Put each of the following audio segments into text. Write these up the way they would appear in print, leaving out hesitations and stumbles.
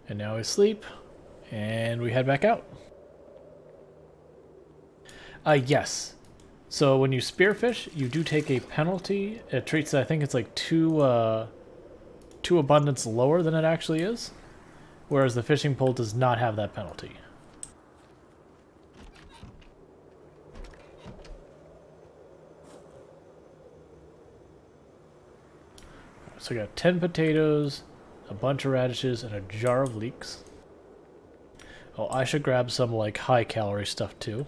And now we sleep, and we head back out. Yes. So when you spearfish, you do take a penalty. It treats it, I think it's like two abundance lower than it actually is, whereas the fishing pole does not have that penalty. So I got 10 potatoes, a bunch of radishes, and a jar of leeks. Oh, I should grab some like high calorie stuff too.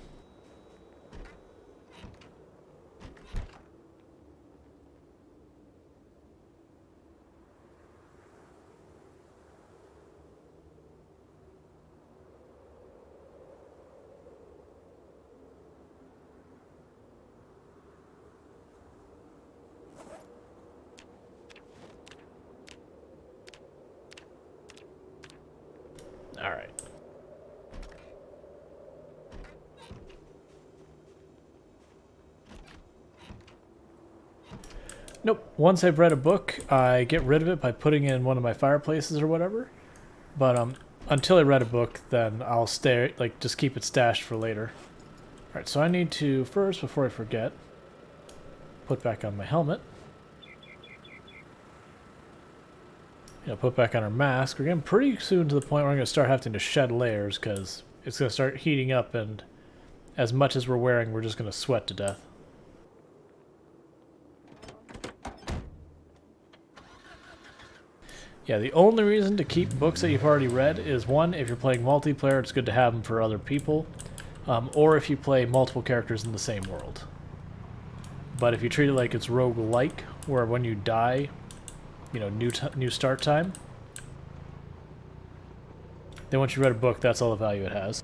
Alright. Nope. Once I've read a book, I get rid of it by putting it in one of my fireplaces or whatever. But until I read a book, then I'll stay, like, just keep it stashed for later. Alright, so I need to first, before I forget, put back on my helmet. Put back on our mask. We're getting pretty soon to the point where I'm going to start having to shed layers because it's going to start heating up, and as much as we're wearing, we're just going to sweat to death. Yeah, the only reason to keep books that you've already read is, one, if you're playing multiplayer, it's good to have them for other people, or if you play multiple characters in the same world. But if you treat it like it's roguelike, where when you die, new start time, then once you read a book, that's all the value it has.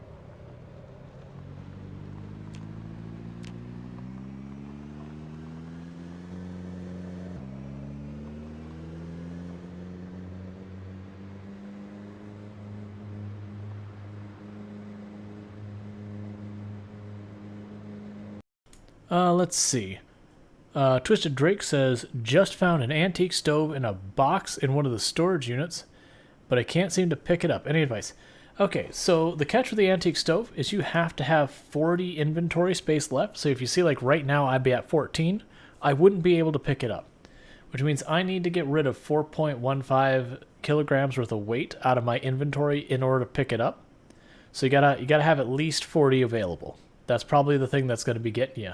Let's see. Twisted Drake says, just found an antique stove in a box in one of the storage units, but I can't seem to pick it up. Any advice? Okay, so the catch with the antique stove is you have to have 40 inventory space left. So if you see, like right now, I'd be at 14. I wouldn't be able to pick it up, which means I need to get rid of 4.15 kilograms worth of weight out of my inventory in order to pick it up. So you gotta have at least 40 available. That's probably the thing that's going to be getting you.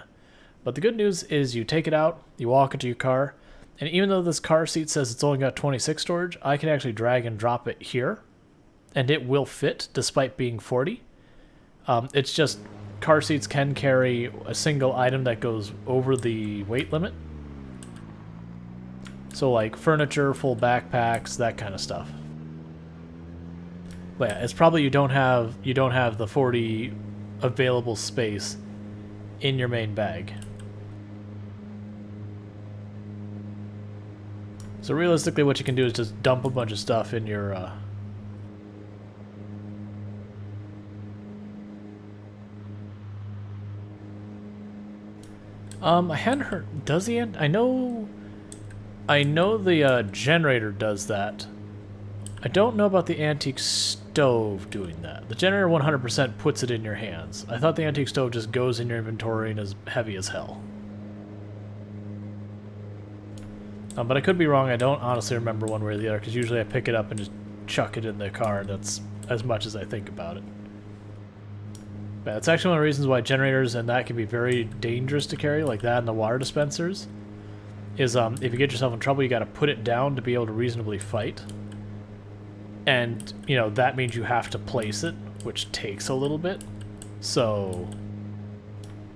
But the good news is you take it out, you walk into your car, and even though this car seat says it's only got 26 storage, I can actually drag and drop it here, and it will fit despite being 40. It's just car seats can carry a single item that goes over the weight limit. So like furniture, full backpacks, that kind of stuff. But yeah, it's probably you don't have the 40 available space in your main bag. So realistically, what you can do is just dump a bunch of stuff in your I hadn't heard. Does he? I know the generator does that. I don't know about the antique stove doing that. The generator 100% puts it in your hands. I thought the antique stove just goes in your inventory and is heavy as hell. But I could be wrong. I don't honestly remember one way or the other, because usually I pick it up and just chuck it in the car, and that's as much as I think about it. But that's actually one of the reasons why generators and that can be very dangerous to carry, like that and the water dispensers, is if you get yourself in trouble, you got to put it down to be able to reasonably fight. And, that means you have to place it, which takes a little bit. So,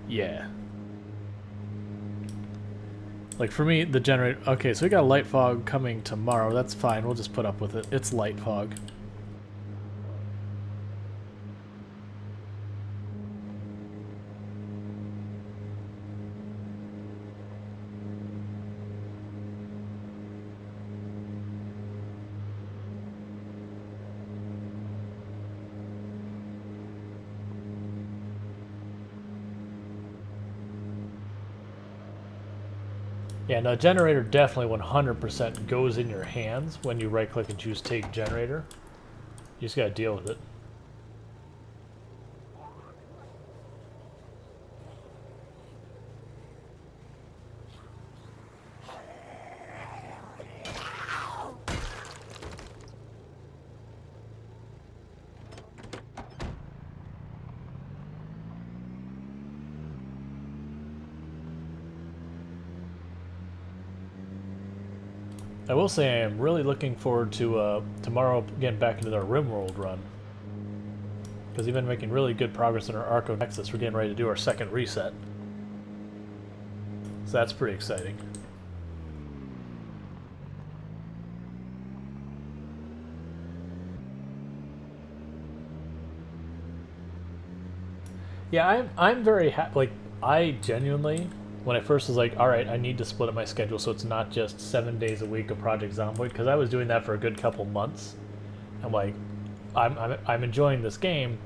yeah. Like for me, the generator... Okay, so we got light fog coming tomorrow. That's fine. We'll just put up with it. It's light fog. Yeah, no, generator definitely 100% goes in your hands when you right-click and choose Take Generator. You just gotta deal with it. I will say I am really looking forward to tomorrow getting back into our RimWorld run. Because we've been making really good progress in our Arco Nexus. We're getting ready to do our second reset. So that's pretty exciting. Yeah, I'm very happy. Like, I genuinely, when I first was like, all right, I need to split up my schedule so it's not just 7 days a week of Project Zomboid, because I was doing that for a good couple months. I'm like, I'm enjoying this game,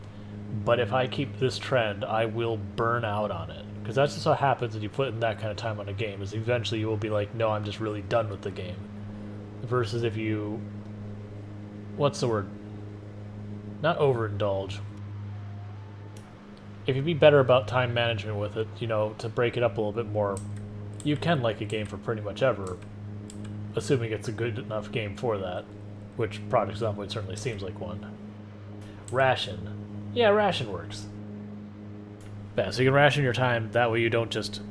but if I keep this trend, I will burn out on it. Because that's just what happens when you put in that kind of time on a game, is eventually you will be like, no, I'm just really done with the game. Versus if you, what's the word? Not overindulge. If you be better about time management with it, you know, to break it up a little bit more, you can like a game for pretty much ever, assuming it's a good enough game for that, which Project Zomboid certainly seems like one. Ration. Yeah, ration works. Yeah, so you can ration your time, that way you don't just,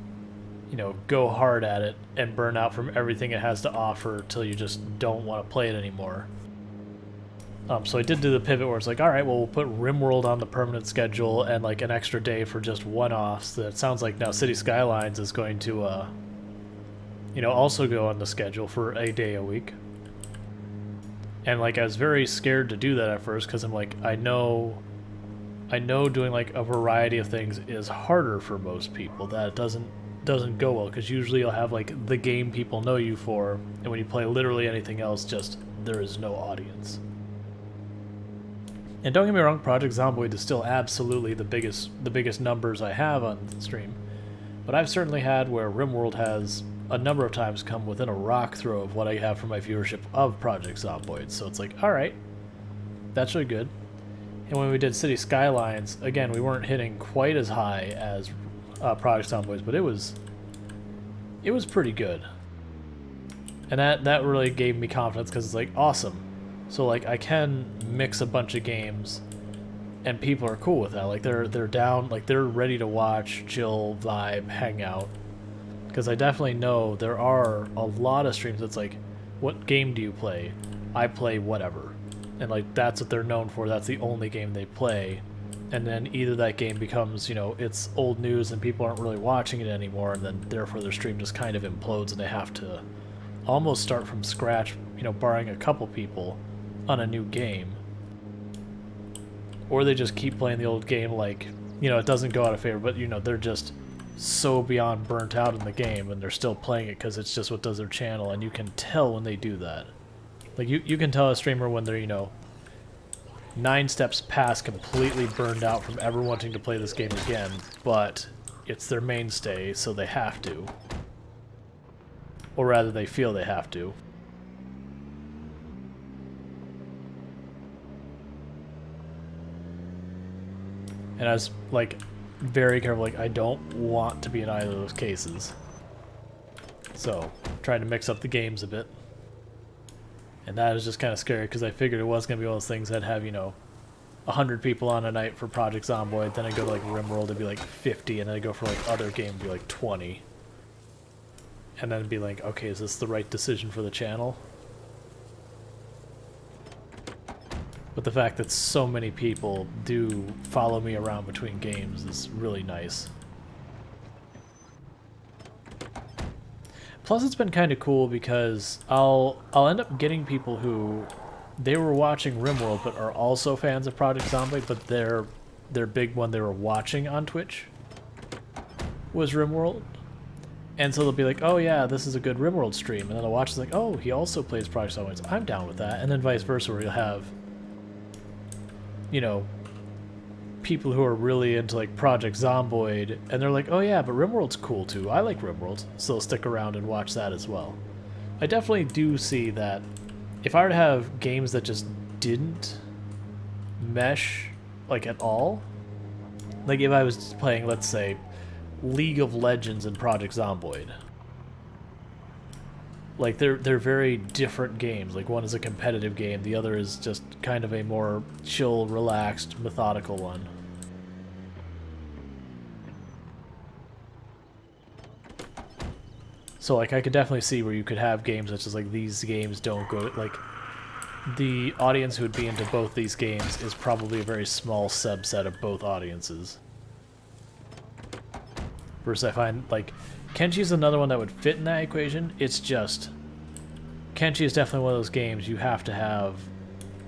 you know, go hard at it and burn out from everything it has to offer till you just don't want to play it anymore. So I did do the pivot where it's like, all right, well, we'll put RimWorld on the permanent schedule and like an extra day for just one-offs. That sounds like now City Skylines is going to, you know, also go on the schedule for a day a week. And like I was very scared to do that at first because I'm like, I know doing like a variety of things is harder for most people. That doesn't go well because usually you'll have like the game people know you for, and when you play literally anything else, just there is no audience. And don't get me wrong, Project Zomboid is still absolutely the biggest numbers I have on the stream. But I've certainly had where RimWorld has a number of times come within a rock throw of what I have for my viewership of Project Zomboid. So it's like, alright, that's really good. And when we did City Skylines, again, we weren't hitting quite as high as Project Zomboid, but it was pretty good. And that really gave me confidence because it's like, awesome. So like I can mix a bunch of games and people are cool with that. Like they're down, like they're ready to watch, chill, vibe, hang out. Because I definitely know there are a lot of streams that's like, what game do you play? I play whatever. And like that's what they're known for. That's the only game they play. And then either that game becomes, you know, it's old news and people aren't really watching it anymore, and then therefore their stream just kind of implodes and they have to almost start from scratch, you know, barring a couple people on a new game. Or they just keep playing the old game like, you know, it doesn't go out of favor, but, you know, they're just so beyond burnt out in the game and they're still playing it because it's just what does their channel, and you can tell when they do that. Like, you can tell a streamer when they're, you know, 9 steps past completely burned out from ever wanting to play this game again, but it's their mainstay, so they have to. Or rather, they feel they have to. And I was, like, very careful, like, I don't want to be in either of those cases. So, trying to mix up the games a bit. And that is just kind of scary, because I figured it was going to be one of those things that have, you know, 100 people on a night for Project Zomboid, then I go to, like, RimWorld, it'd be, like, 50, and then I go for, like, other game, it'd be, like, 20. And then it'd be like, okay, is this the right decision for the channel? But the fact that so many people do follow me around between games is really nice. Plus, it's been kind of cool because I'll end up getting people who they were watching RimWorld but are also fans of Project Zomboid, but their big one they were watching on Twitch was RimWorld. And so they'll be like, oh yeah, this is a good RimWorld stream, and then they'll watch it's like, oh, he also plays Project Zomboid, so I'm down with that. And then vice versa, where you'll have, you know, people who are really into like Project Zomboid, and they're like, oh yeah, but RimWorld's cool too. I like RimWorld, so they'll stick around and watch that as well. I definitely do see that if I were to have games that just didn't mesh, like, at all. Like, if I was playing, let's say, League of Legends and Project Zomboid. Like, they're very different games. Like, one is a competitive game, the other is just kind of a more chill, relaxed, methodical one. So, like, I could definitely see where you could have games such as, like, these games don't go... Like, the audience who would be into both these games is probably a very small subset of both audiences. Versus I find, like, Kenchi's another one that would fit in that equation. It's just... Kenchi is definitely one of those games you have to have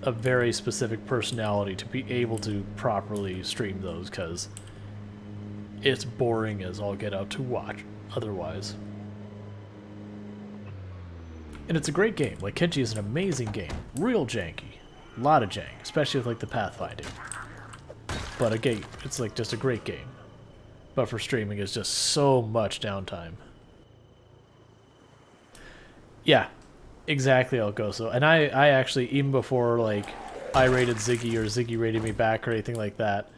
a very specific personality to be able to properly stream those, because it's boring as all get out to watch otherwise. And it's a great game. Like, Kenchi is an amazing game. Real janky. A lot of jank, especially with, like, the pathfinding. But again, it's, like, just a great game. But for streaming, it's just so much downtime. Yeah, exactly how it goes. So, and I actually, even before, like, I rated Ziggy or Ziggy rated me back or anything like that,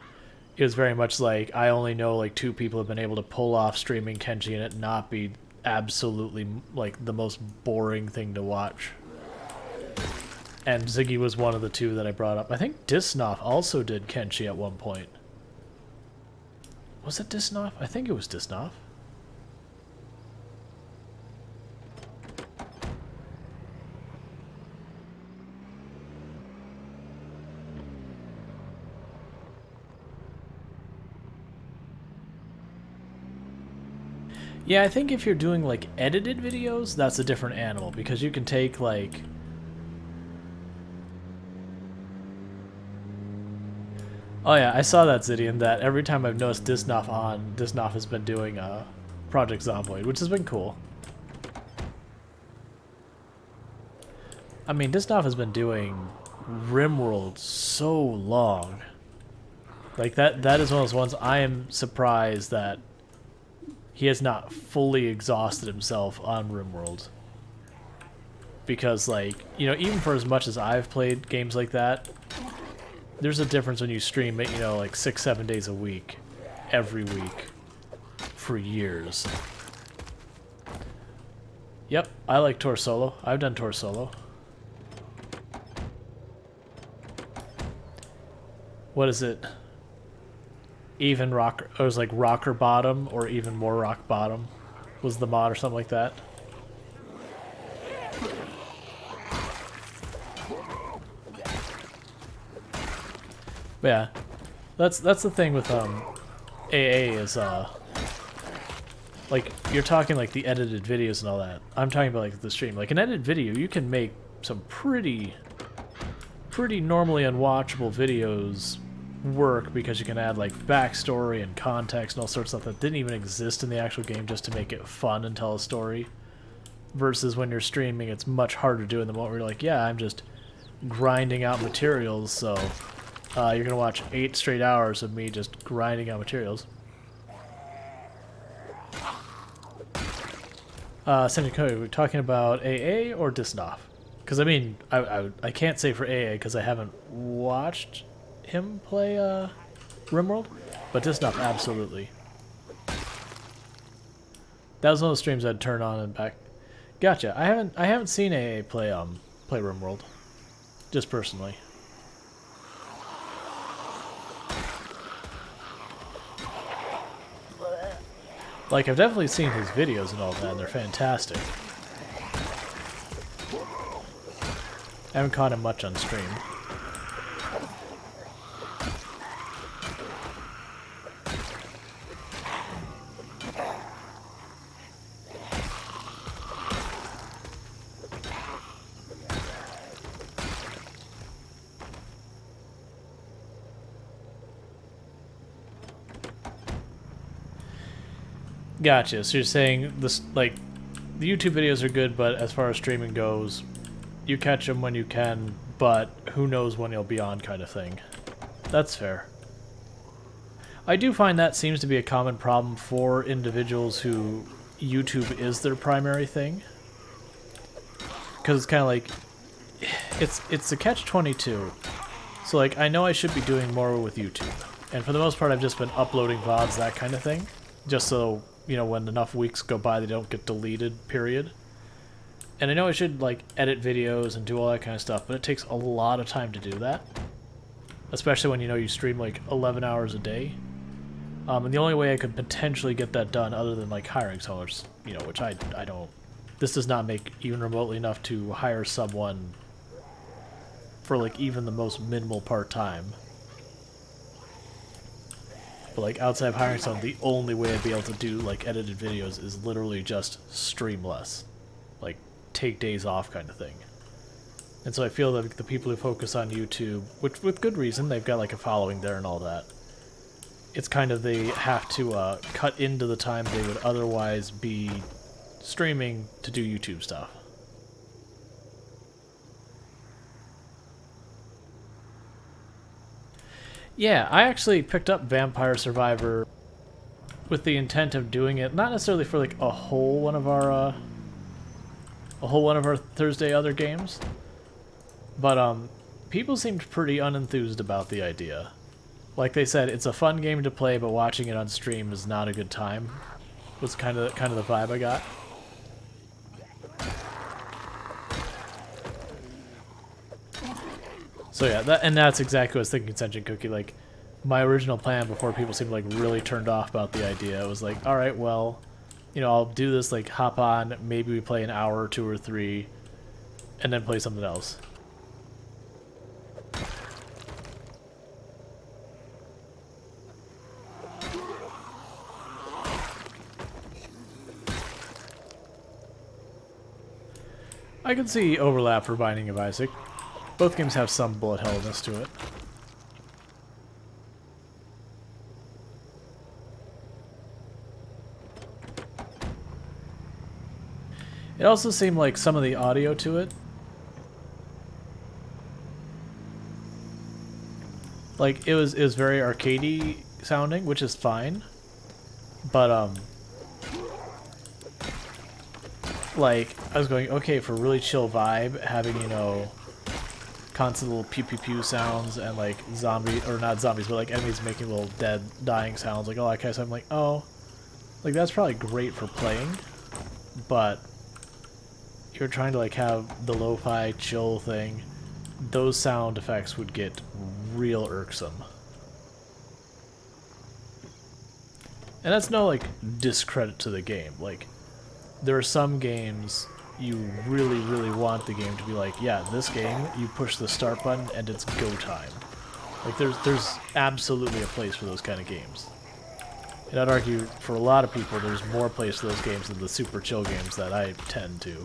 it was very much like, I only know, like, 2 people have been able to pull off streaming Kenchi and it not be absolutely, like, the most boring thing to watch. And Ziggy was one of the 2 that I brought up. I think Disnoff also did Kenchi at one point. Was it Disnoff? I think it was Disnoff. Yeah, I think if you're doing, like, edited videos, that's a different animal, because you can take, like... Oh yeah, I saw that, Zidian, that every time I've noticed Disnoff on, Disnoff has been doing Project Zomboid, which has been cool. I mean, Disnoff has been doing RimWorld so long. Like, that is one of those ones I am surprised that he has not fully exhausted himself on RimWorld. Because, like, you know, even for as much as I've played games like that, there's a difference when you stream it, you know, like 6-7 days a week, every week, for years. Yep, I like Tor Solo. I've done Tor Solo. What is it? Even rocker, it was like rocker bottom or even more rock bottom was the mod or something like that. But yeah, that's the thing with AA is like, you're talking like the edited videos and all that. I'm talking about like the stream. Like an edited video, you can make some pretty normally unwatchable videos work, because you can add like backstory and context and all sorts of stuff that didn't even exist in the actual game just to make it fun and tell a story. Versus when you're streaming, it's much harder to do in the moment where you're like, yeah, I'm just grinding out materials, so you're gonna watch 8 straight hours of me just grinding out materials. Sandy Cody, we're talking about AA or Disnoff? Because I mean, I can't say for AA because I haven't watched him play RimWorld, but Disnoff absolutely. That was one of the streams I'd turn on and back. Gotcha. I haven't seen AA play RimWorld, just personally. Like, I've definitely seen his videos and all that, and they're fantastic. I haven't caught him much on stream. Gotcha. So you're saying this, like, the YouTube videos are good, but as far as streaming goes, you catch them when you can, but who knows when you'll be on, kind of thing. That's fair. I do find that seems to be a common problem for individuals who YouTube is their primary thing, because it's kind of like it's a catch-22. So like, I know I should be doing more with YouTube. And for the most part, I've just been uploading VODs, that kind of thing. Just so, you know, when enough weeks go by, they don't get deleted, period. And I know I should, like, edit videos and do all that kind of stuff, but it takes a lot of time to do that. Especially when, you know, you stream, like, 11 hours a day. And the only way I could potentially get that done, other than, like, hiring someone, you know, which I don't... This does not make even remotely enough to hire someone for, like, even the most minimal part-time. But, like, outside of hiring someone, the only way I'd be able to do, like, edited videos is literally just stream less. Like, take days off kind of thing. And so I feel that the people who focus on YouTube, which with good reason, they've got, like, a following there and all that, it's kind of they have to cut into the time they would otherwise be streaming to do YouTube stuff. Yeah, I actually picked up Vampire Survivor with the intent of doing it, not necessarily for like a whole one of our Thursday other games, but people seemed pretty unenthused about the idea. Like they said, it's a fun game to play, but watching it on stream is not a good time. Was kind of the vibe I got. So yeah, that's exactly what I was thinking, Sentient Cookie. Like, my original plan before people seemed like really turned off about the idea, it was like, all right, well, you know, I'll do this, like, hop on, maybe we play an hour or 2 or 3, and then play something else. I can see overlap for Binding of Isaac. Both games have some bullet hellness to it. It also seemed like some of the audio to it, like it was very arcadey sounding, which is fine, but like I was going, okay, for really chill vibe, having, you know, constant little pew pew pew sounds and like not zombies, but like enemies making little dead dying sounds, like all that kind of stuff. I'm like, oh, like that's probably great for playing, but you're trying to like have the lo-fi chill thing, those sound effects would get real irksome. And that's no like discredit to the game. Like, there are some games you really, really want the game to be like, yeah, this game, you push the start button and it's go time. Like, there's absolutely a place for those kind of games. And I'd argue, for a lot of people, there's more place for those games than the super chill games that I tend to.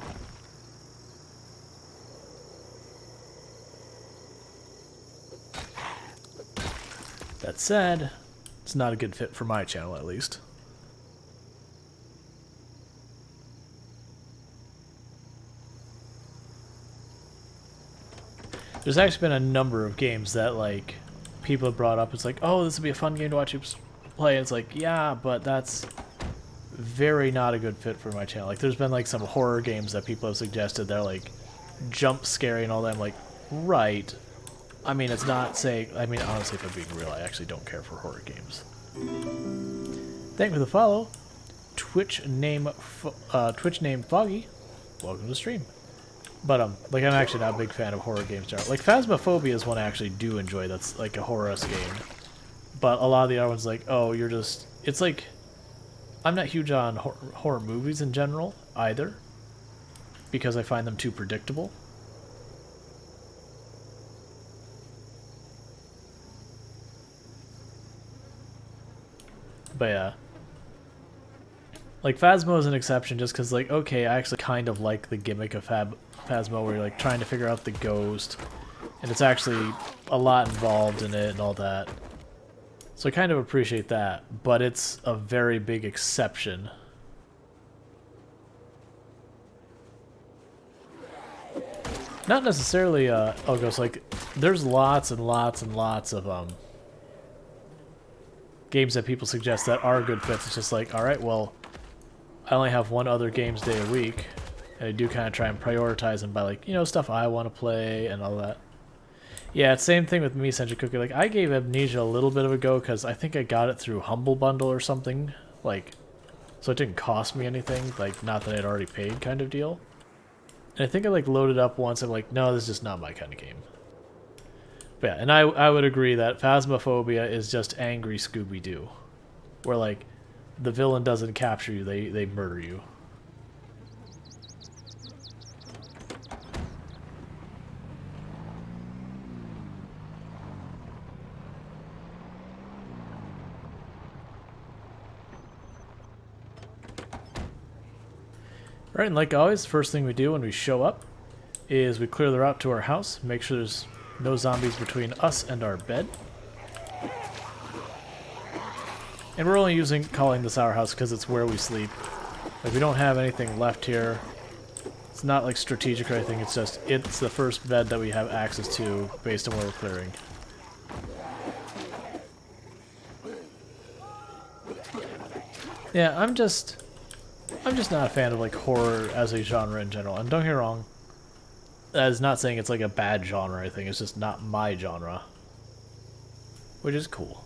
That said, it's not a good fit for my channel, at least. There's actually been a number of games that, like, people have brought up. It's like, oh, this would be a fun game to watch you play. And it's like, yeah, but that's very not a good fit for my channel. Like, there's been, like, some horror games that people have suggested. They're, like, jump scary and all that. I'm like, right. I mean, it's not saying... I mean, honestly, if I'm being real, I actually don't care for horror games. Thank you for the follow. Twitch name Foggy. Welcome to the stream. But, like, I'm actually not a big fan of horror games. Like, Phasmophobia is one I actually do enjoy. That's, like, a horror-esque game. But a lot of the other ones, like, oh, you're just... It's like... I'm not huge on horror movies in general, either. Because I find them too predictable. But, yeah. Like, Phasmo is an exception just because, like, okay, I actually kind of like the gimmick of Phasmo where you're, like, trying to figure out the ghost. And it's actually a lot involved in it and all that. So I kind of appreciate that, but it's a very big exception. Not necessarily, ghost, like, there's lots and lots and lots of, games that people suggest that are good fits. It's just like, alright, well, I only have one other games day a week, and I do kind of try and prioritize them by, like, you know, stuff I want to play and all that. Yeah, it's same thing with me, Senju Cookie. Like, I gave Amnesia a little bit of a go because I think I got it through Humble Bundle or something. Like, so it didn't cost me anything. Like, not that I'd already paid kind of deal. And I think I, like, loaded up once. I'm like, no, this is just not my kind of game. But yeah, and I would agree that Phasmophobia is just angry Scooby-Doo. Where, like, the villain doesn't capture you, they murder you. Alright, and like always, first thing we do when we show up is we clear the route to our house, make sure there's no zombies between us and our bed. And we're only calling this our house because it's where we sleep. Like, we don't have anything left here. It's not like strategic or anything, it's just, it's the first bed that we have access to based on where we're clearing. Yeah, I'm just not a fan of, like, horror as a genre in general. And don't get me wrong, that is not saying it's like a bad genre or anything, it's just not my genre. Which is cool.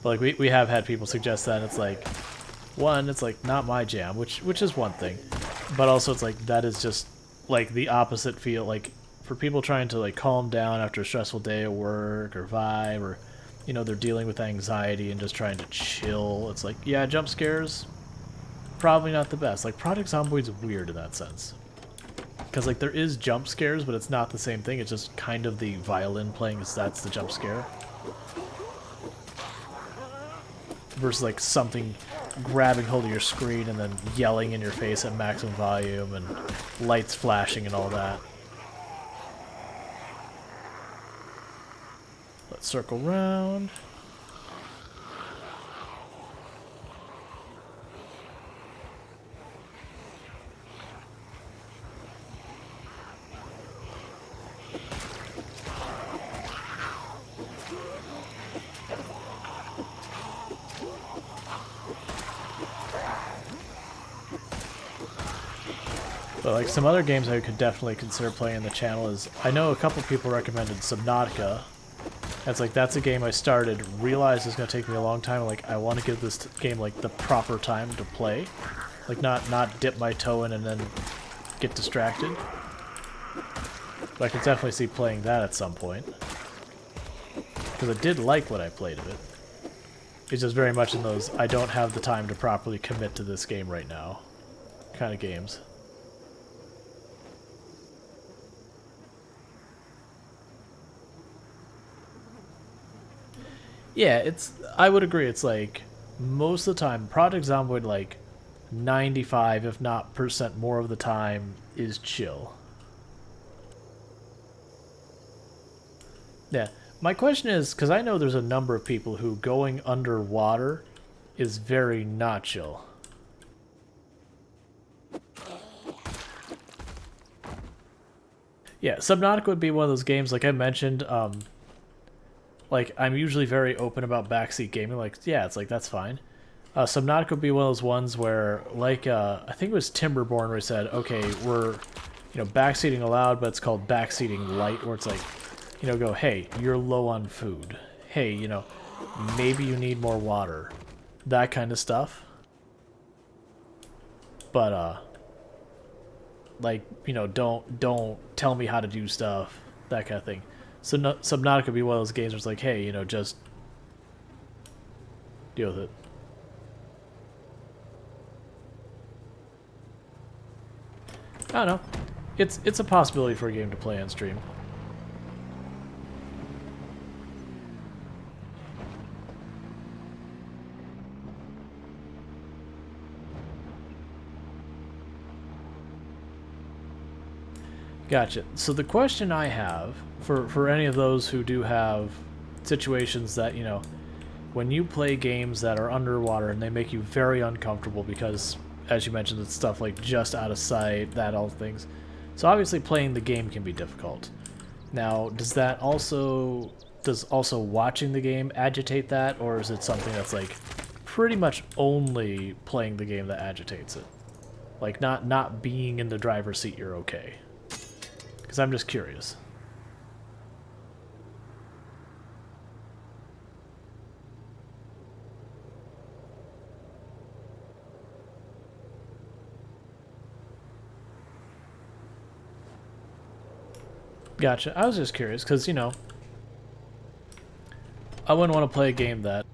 But like, we have had people suggest that, and it's like, one, it's like not my jam, which is one thing. But also it's like, that is just like the opposite feel, like for people trying to like calm down after a stressful day at work or vibe, or you know, they're dealing with anxiety and just trying to chill. It's like, yeah, jump scares, probably not the best. Like, Project Zomboid's weird in that sense. Because, like, there is jump scares, but it's not the same thing. It's just kind of the violin playing, that's the jump scare. Versus, like, something grabbing hold of your screen and then yelling in your face at maximum volume and lights flashing and all that. Let's circle around. But like some other games I could definitely consider playing on the channel is, I know a couple people recommended Subnautica. It's like, that's a game I started, realized it's going to take me a long time, like I want to give this game like the proper time to play. Like not dip my toe in and then get distracted. But I could definitely see playing that at some point. Because I did like what I played of it. It's just very much in those, I don't have the time to properly commit to this game right now kind of games. Yeah, I would agree, it's like, most of the time, Project Zomboid, like, 95, if not % more of the time, is chill. Yeah, my question is, because I know there's a number of people who going underwater is very not chill. Yeah, Subnautica would be one of those games, like I mentioned, like, I'm usually very open about backseat gaming. Like, yeah, it's like, that's fine. Subnautica would be one of those ones where, like, I think it was Timberborn where he said, okay, we're, you know, backseating allowed, but it's called backseating light, where it's like, you know, go, hey, you're low on food. Hey, you know, maybe you need more water. That kind of stuff. But, like, you know, don't tell me how to do stuff. That kind of thing. So Subnautica would be one of those games where it's like, hey, you know, just deal with it. I don't know. It's a possibility for a game to play on stream. Gotcha. So the question I have for any of those who do have situations that, you know, when you play games that are underwater and they make you very uncomfortable because, as you mentioned, it's stuff like just out of sight, that all things. So obviously playing the game can be difficult. Now, does also watching the game agitate that, or is it something that's like pretty much only playing the game that agitates it? Like not being in the driver's seat, you're okay. Because I'm just curious. Gotcha. I was just curious, because, you know, I wouldn't want to play a game that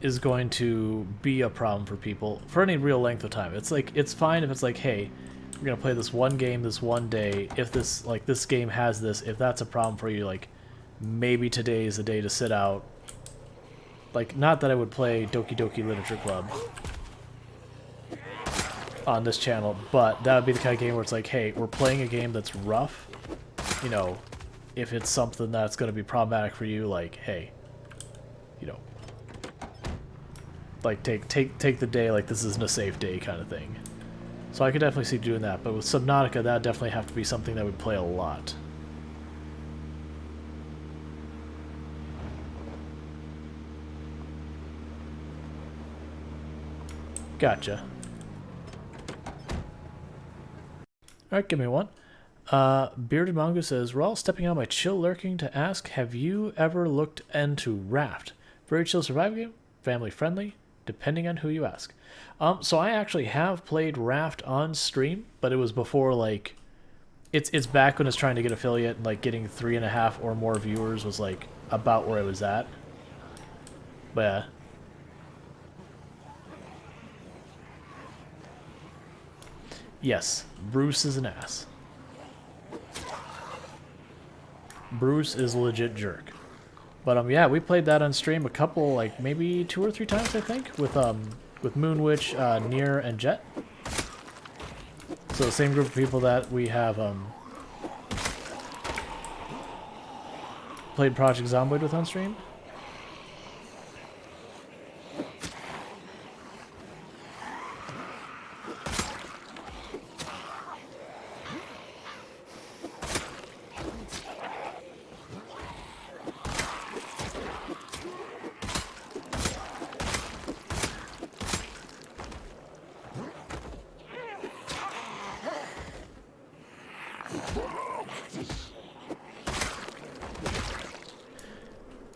is going to be a problem for people for any real length of time. It's like, it's fine if it's like, hey, we're going to play this one game this one day. If this, like, this game has this, if that's a problem for you, like, maybe today is the day to sit out. Like, not that I would play Doki Doki Literature Club on this channel, but that would be the kind of game where it's like, hey, we're playing a game that's rough. You know, if it's something that's going to be problematic for you, like, hey, you know, like take the day like this isn't a safe day kind of thing. So I could definitely see doing that, but with Subnautica, that would definitely have to be something that would play a lot. Gotcha. Alright, give me one. Bearded Mongo says, Raw stepping out my chill lurking to ask, have you ever looked into Raft? Very chill survival game, family friendly, depending on who you ask. So I actually have played Raft on stream, but it was before, like, it's back when it's trying to get affiliate, and like getting 3.5 or more viewers was like about where I was at. But yeah. Yes, Bruce is an ass. Bruce is a legit jerk. But yeah, we played that on stream a couple, like maybe 2 or 3 times, I think, with Moonwitch, Nier, and Jet. So the same group of people that we have played Project Zomboid with on stream.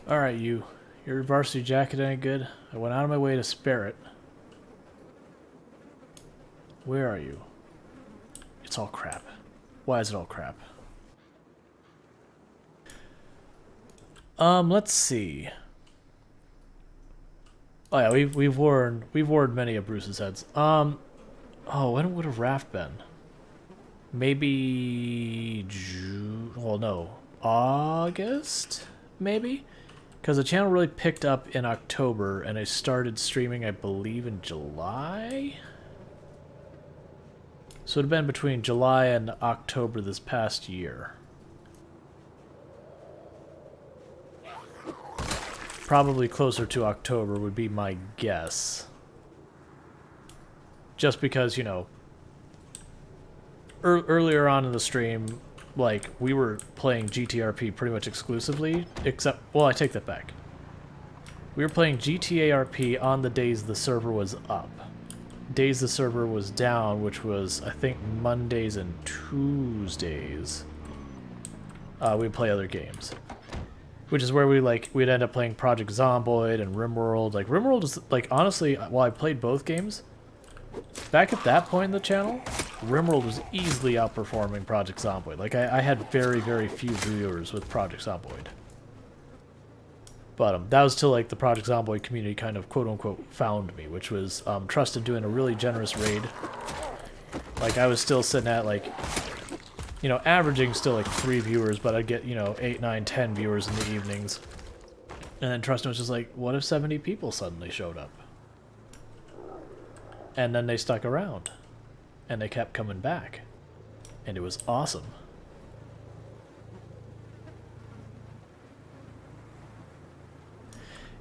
Alright, you. Your varsity jacket ain't good. I went out of my way to spare it. Where are you? It's all crap. Why is it all crap? Let's see. Oh yeah, we've worn many of Bruce's heads. Oh, when would have Raft been? Maybe June. Well, no, August, maybe. Because the channel really picked up in October, and I started streaming, I believe, in July? So it would have been between July and October this past year. Probably closer to October would be my guess. Just because, you know, earlier on in the stream, like, we were playing GTRP pretty much exclusively, except, well, I take that back. We were playing GTARP on the days the server was up. Days the server was down, which was, I think, Mondays and Tuesdays, we'd play other games. Which is where we'd end up playing Project Zomboid and RimWorld. Like, RimWorld is, like, honestly, while I played both games, back at that point in the channel, RimWorld was easily outperforming Project Zomboid. Like, I had very, very few viewers with Project Zomboid. But that was till, like, the Project Zomboid community kind of, quote-unquote, found me, which was Trusted doing a really generous raid. Like, I was still sitting at, like, you know, averaging still, like, 3 viewers, but I'd get, you know, 8, 9, 10 viewers in the evenings. And then Trusted was just like, what if 70 people suddenly showed up? And then they stuck around. And they kept coming back. And it was awesome.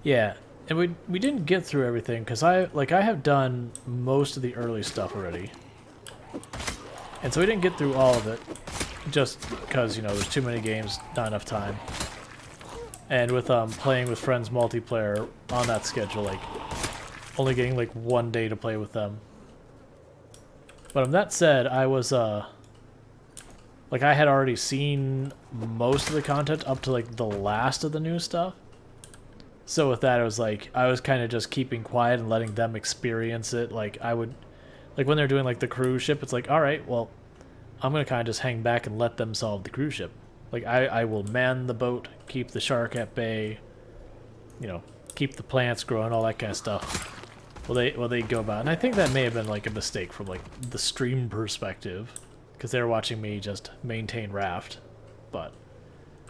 Yeah, and we didn't get through everything, because I have done most of the early stuff already. And so we didn't get through all of it, just because, you know, there's too many games, not enough time. And with playing with friends multiplayer on that schedule, like, only getting, like, 1 day to play with them. But that said, I was, like, I had already seen most of the content up to, like, the last of the new stuff. So with that, it was like, I was kind of just keeping quiet and letting them experience it. Like, I would, like, when they're doing, like, the cruise ship, it's like, alright, well, I'm going to kind of just hang back and let them solve the cruise ship. Like, I will man the boat, keep the shark at bay, you know, keep the plants growing, all that kind of stuff. Well, they go about, and I think that may have been like a mistake from like the stream perspective, because they were watching me just maintain raft, but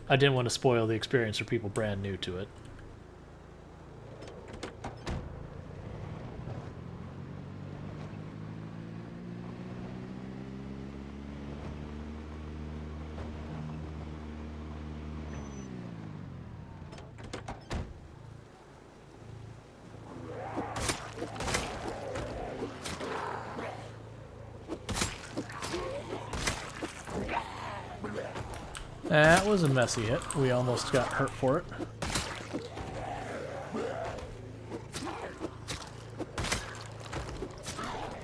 I didn't want to spoil the experience for people brand new to it. That was a messy hit. We almost got hurt for it.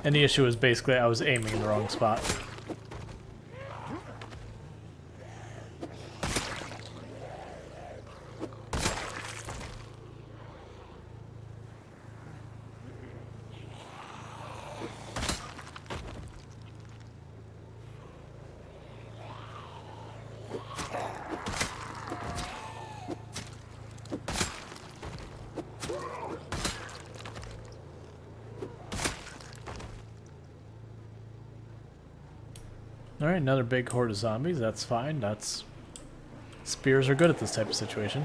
And the issue was basically I was aiming in the wrong spot. Alright, another big horde of zombies. That's fine. That's... Spears are good at this type of situation.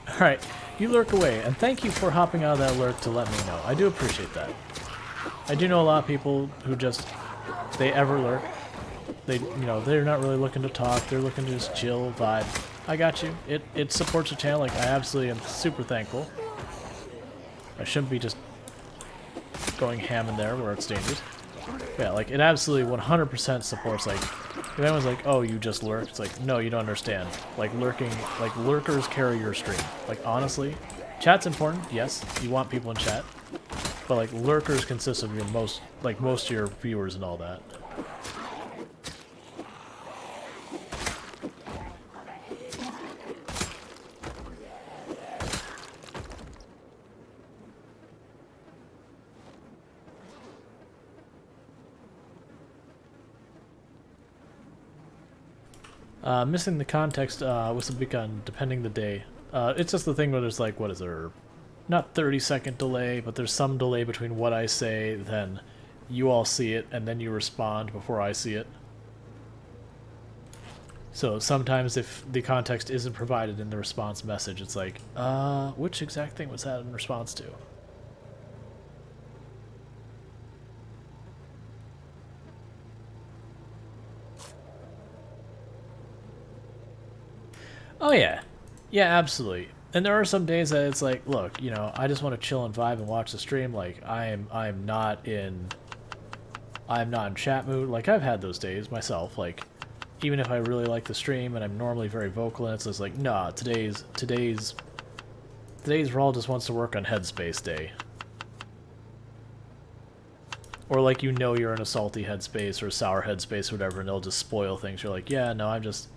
Alright, you lurk away, and thank you for hopping out of that lurk to let me know. I do appreciate that. I do know a lot of people who just... They ever lurk. They, you know, they're not really looking to talk. They're looking to just chill, vibe. I got you. It supports the channel. Like, I absolutely am super thankful. I shouldn't be just going ham in there where it's dangerous. Yeah, like, it absolutely 100% supports, like, if anyone's like, oh, you just lurk, it's like, no, you don't understand. Like, lurking, like, lurkers carry your stream. Like, honestly, chat's important, yes, you want people in chat, but, like, lurkers consist of your most of your viewers and all that. Missing the context with some beacon, depending the day. It's just the thing where there's like, what is there? Not 30-second delay, but there's some delay between what I say, then you all see it, and then you respond before I see it. So sometimes if the context isn't provided in the response message, it's like, which exact thing was that in response to? Oh yeah. Yeah, absolutely. And there are some days that it's like, look, you know, I just want to chill and vibe and watch the stream. Like, I'm not in chat mood. Like, I've had those days myself. Like, even if I really like the stream and I'm normally very vocal, and it's just like, nah, today's Rawl just wants to work on Headspace day. Or like, you know, you're in a salty headspace or a sour headspace or whatever, and they'll just spoil things. You're like, yeah, no, I'm just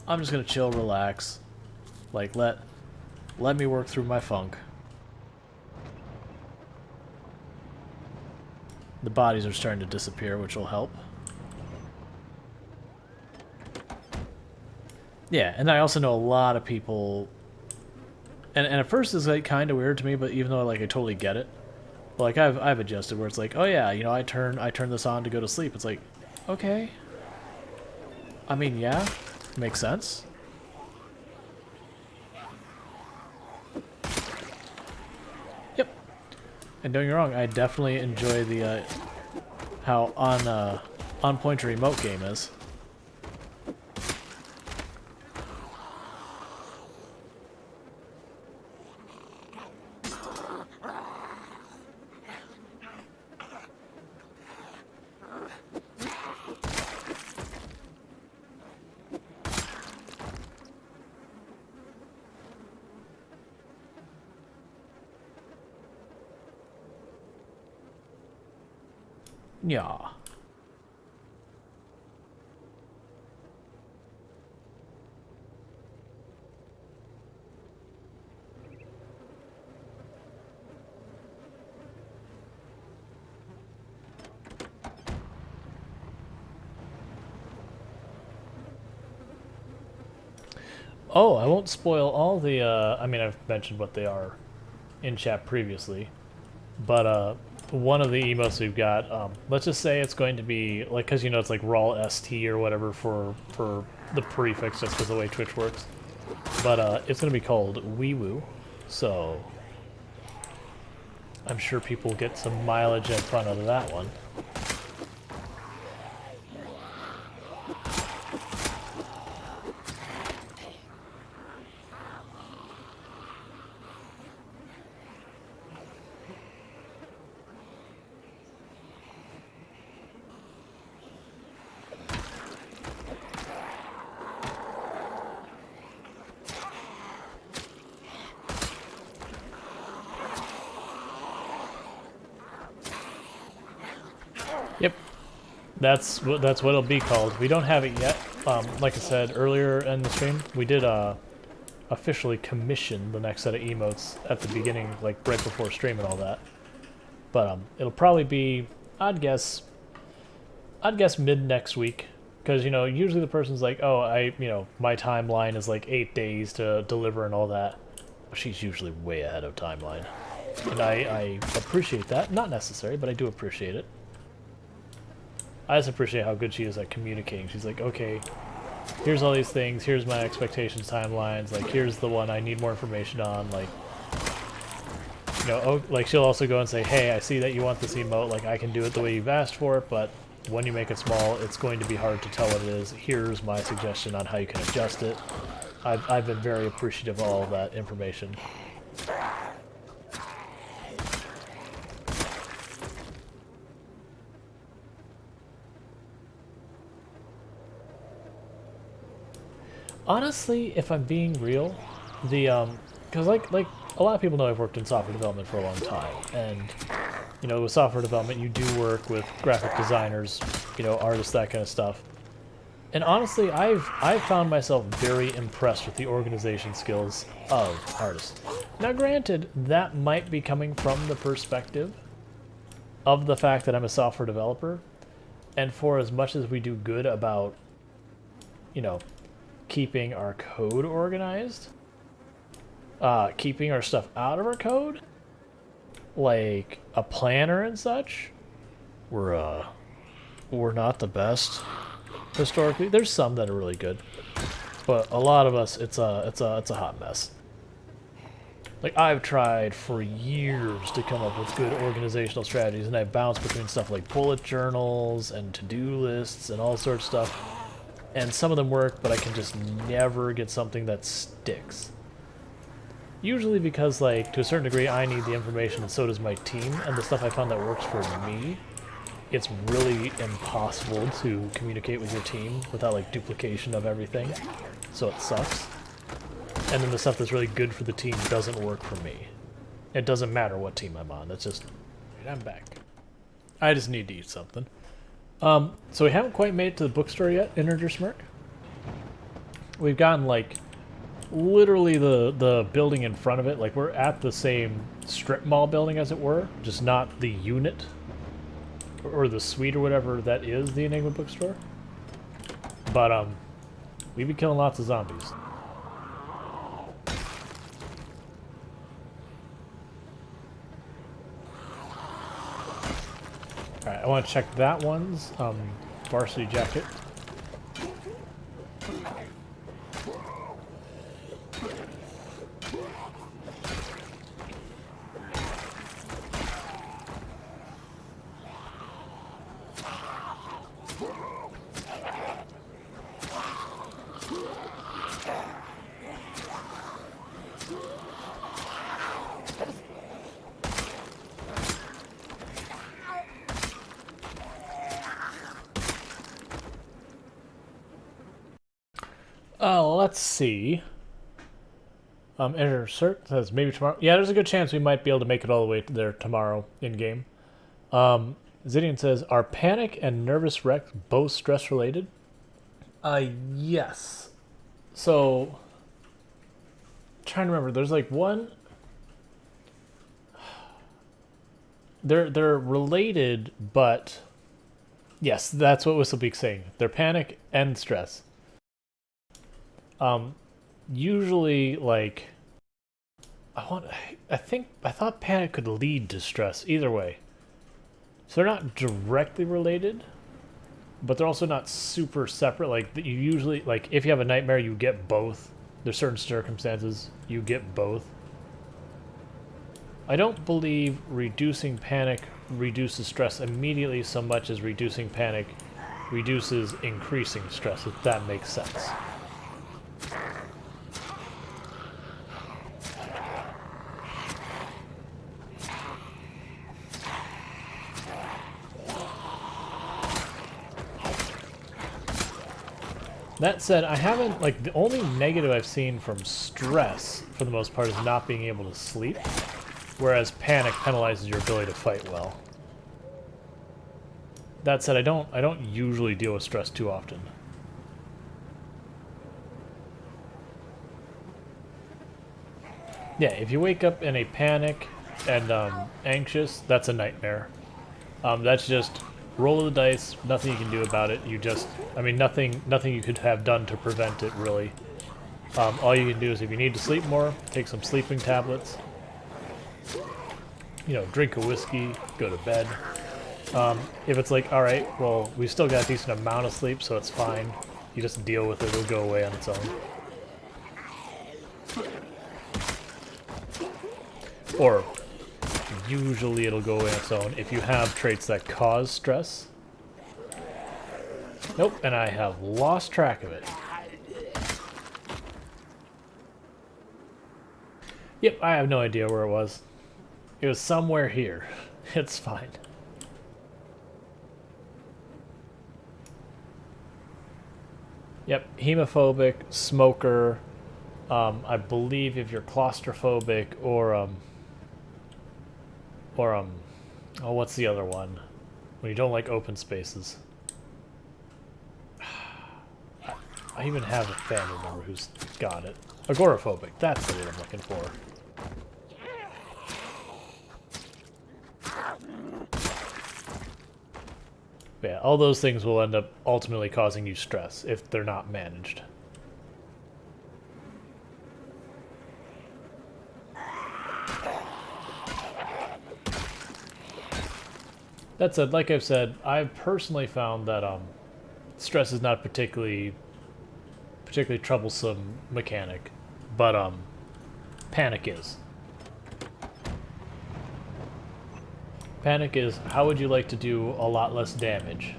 gonna chill, relax. Like, let me work through my funk. The bodies are starting to disappear, which will help. Yeah, and I also know a lot of people, and at first it's like kind of weird to me, but even though like I totally get it, but like I've adjusted where it's like, oh yeah, you know, I turn this on to go to sleep. It's like, okay. I mean, yeah, makes sense. Yep. And don't get me wrong, I definitely enjoy the how on point your remote game is. Yeah. Oh, I won't spoil all the, I mean, I've mentioned what they are in chat previously, but one of the emotes we've got, let's just say it's going to be, like, because, you know, it's like raw ST or whatever for the prefix, just because the way Twitch works. But it's going to be called Wee Woo, so I'm sure people get some mileage in front out of that one. Yep, that's what it'll be called. We don't have it yet. Like I said earlier in the stream, we did officially commission the next set of emotes at the beginning, like right before stream and all that. But it'll probably be, I'd guess mid next week, because you know usually the person's like, oh, my timeline is like 8 days to deliver and all that. She's usually way ahead of timeline, and I appreciate that. Not necessary, but I do appreciate it. I just appreciate how good she is at communicating. She's like, okay, here's all these things, here's my expectations timelines, like, here's the one I need more information on, like, you know, oh, like, she'll also go and say, hey, I see that you want this emote, like, I can do it the way you've asked for it, but when you make it small, it's going to be hard to tell what it is. Here's my suggestion on how you can adjust it. I've been very appreciative of all of that information. Honestly, if I'm being real, the because like a lot of people know I've worked in software development for a long time, and you know with software development you do work with graphic designers, you know, artists, that kind of stuff. And honestly, I've found myself very impressed with the organization skills of artists. Now, granted, that might be coming from the perspective of the fact that I'm a software developer, and for as much as we do good about, you know, keeping our code organized, keeping our stuff out of our code, like a planner and such, we're not the best historically. There's some that are really good, but a lot of us, it's a hot mess. Like, I've tried for years to come up with good organizational strategies, and I've bounced between stuff like bullet journals and to-do lists and all sorts of stuff. And some of them work, but I can just never get something that sticks. Usually because, like, to a certain degree, I need the information and so does my team, and the stuff I found that works for me, it's really impossible to communicate with your team without, like, duplication of everything, so it sucks. And then the stuff that's really good for the team doesn't work for me. It doesn't matter what team I'm on, it's just, I'm back. I just need to eat something. So we haven't quite made it to the bookstore yet, Integer Smirk. We've gotten, like, literally the building in front of it. Like, we're at the same strip mall building, as it were, just not the unit or the suite or whatever that is the Enigma bookstore. But, we've been killing lots of zombies. Alright, I want to check that one's varsity jacket. Let's see. Editor Cert says maybe tomorrow. Yeah, there's a good chance we might be able to make it all the way there tomorrow in-game. Zidian says, are panic and nervous wreck both stress-related? Yes. So, I'm trying to remember, there's like one... They're related, but... Yes, that's what Whistlebeak's saying. They're panic and stress. usually like I thought panic could lead to stress either way. So they're not directly related, but they're also not super separate. Like you usually like if you have a nightmare, you get both. There's certain circumstances you get both. I don't believe reducing panic reduces stress immediately so much as reducing panic reduces increasing stress, if that makes sense. That said, I haven't, like, the only negative I've seen from stress, for the most part, is not being able to sleep, whereas panic penalizes your ability to fight well. That said, I don't usually deal with stress too often. Yeah, if you wake up in a panic and anxious, that's a nightmare. That's just roll of the dice. Nothing you can do about it. You just, I mean, nothing you could have done to prevent it, really. All you can do is, if you need to sleep more, take some sleeping tablets. You know, drink a whiskey, go to bed. If it's like, all right, well, we still got a decent amount of sleep, so it's fine. You just deal with it. It'll go away on its own. Or usually it'll go away on its own if you have traits that cause stress. Nope, and I have lost track of it. Yep, I have no idea where it was. It was somewhere here. It's fine. Yep, hemophobic, smoker. I believe if you're claustrophobic or oh, what's the other one? When you don't like open spaces. I even have a family member who's got it. Agoraphobic, that's the word I'm looking for. But yeah, all those things will end up ultimately causing you stress if they're not managed. That said, like I've said, I've personally found that stress is not a particularly troublesome mechanic, but panic is. Panic is, how would you like to do a lot less damage?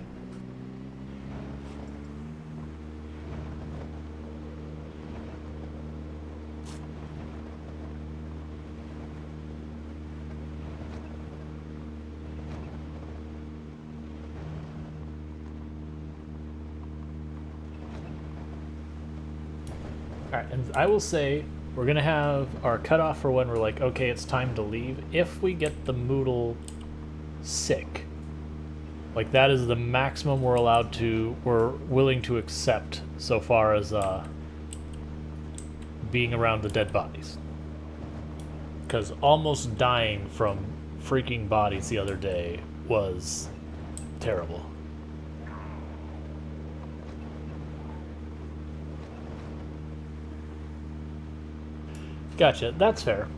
Alright, and I will say, we're going to have our cutoff for when we're like, okay, it's time to leave, if we get the Moodle sick. Like, that is the maximum we're willing to accept so far as being around the dead bodies. Because almost dying from freaking bodies the other day was terrible. Gotcha, that's fair.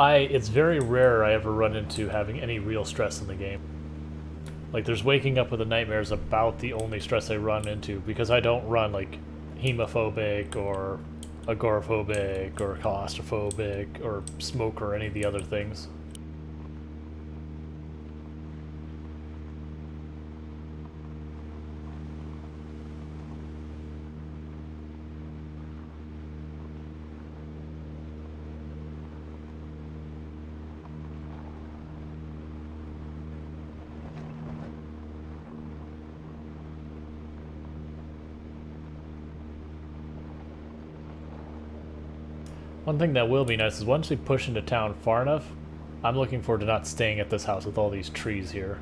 It's very rare I ever run into having any real stress in the game. Like, there's waking up with a nightmare is about the only stress I run into, because I don't run, like, hemophobic, or agoraphobic, or claustrophobic, or smoke, or any of the other things. One thing that will be nice is once we push into town far enough, I'm looking forward to not staying at this house with all these trees here.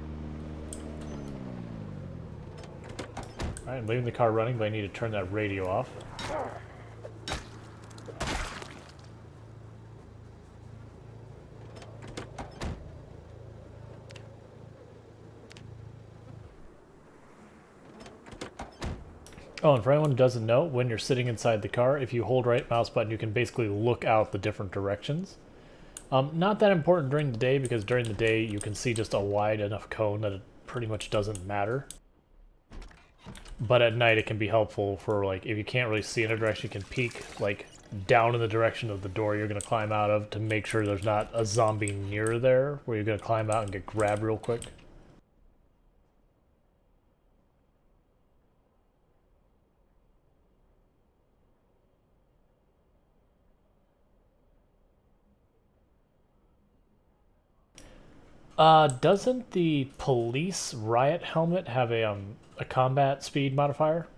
Alright, I'm leaving the car running, but I need to turn that radio off. Oh, and for anyone who doesn't know, when you're sitting inside the car, if you hold right mouse button, you can basically look out the different directions. Not that important during the day, because during the day you can see just a wide enough cone that it pretty much doesn't matter. But at night it can be helpful for, like, if you can't really see in a direction, you can peek, like, down in the direction of the door you're going to climb out of to make sure there's not a zombie near there where you're going to climb out and get grabbed real quick. Doesn't the police riot helmet have a combat speed modifier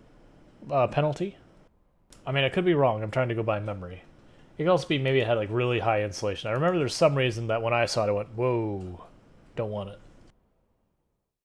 penalty? I mean, I could be wrong. I'm trying to go by memory. It could also be maybe it had like really high insulation. I remember there's some reason that when I saw it, I went, "Whoa, don't want it."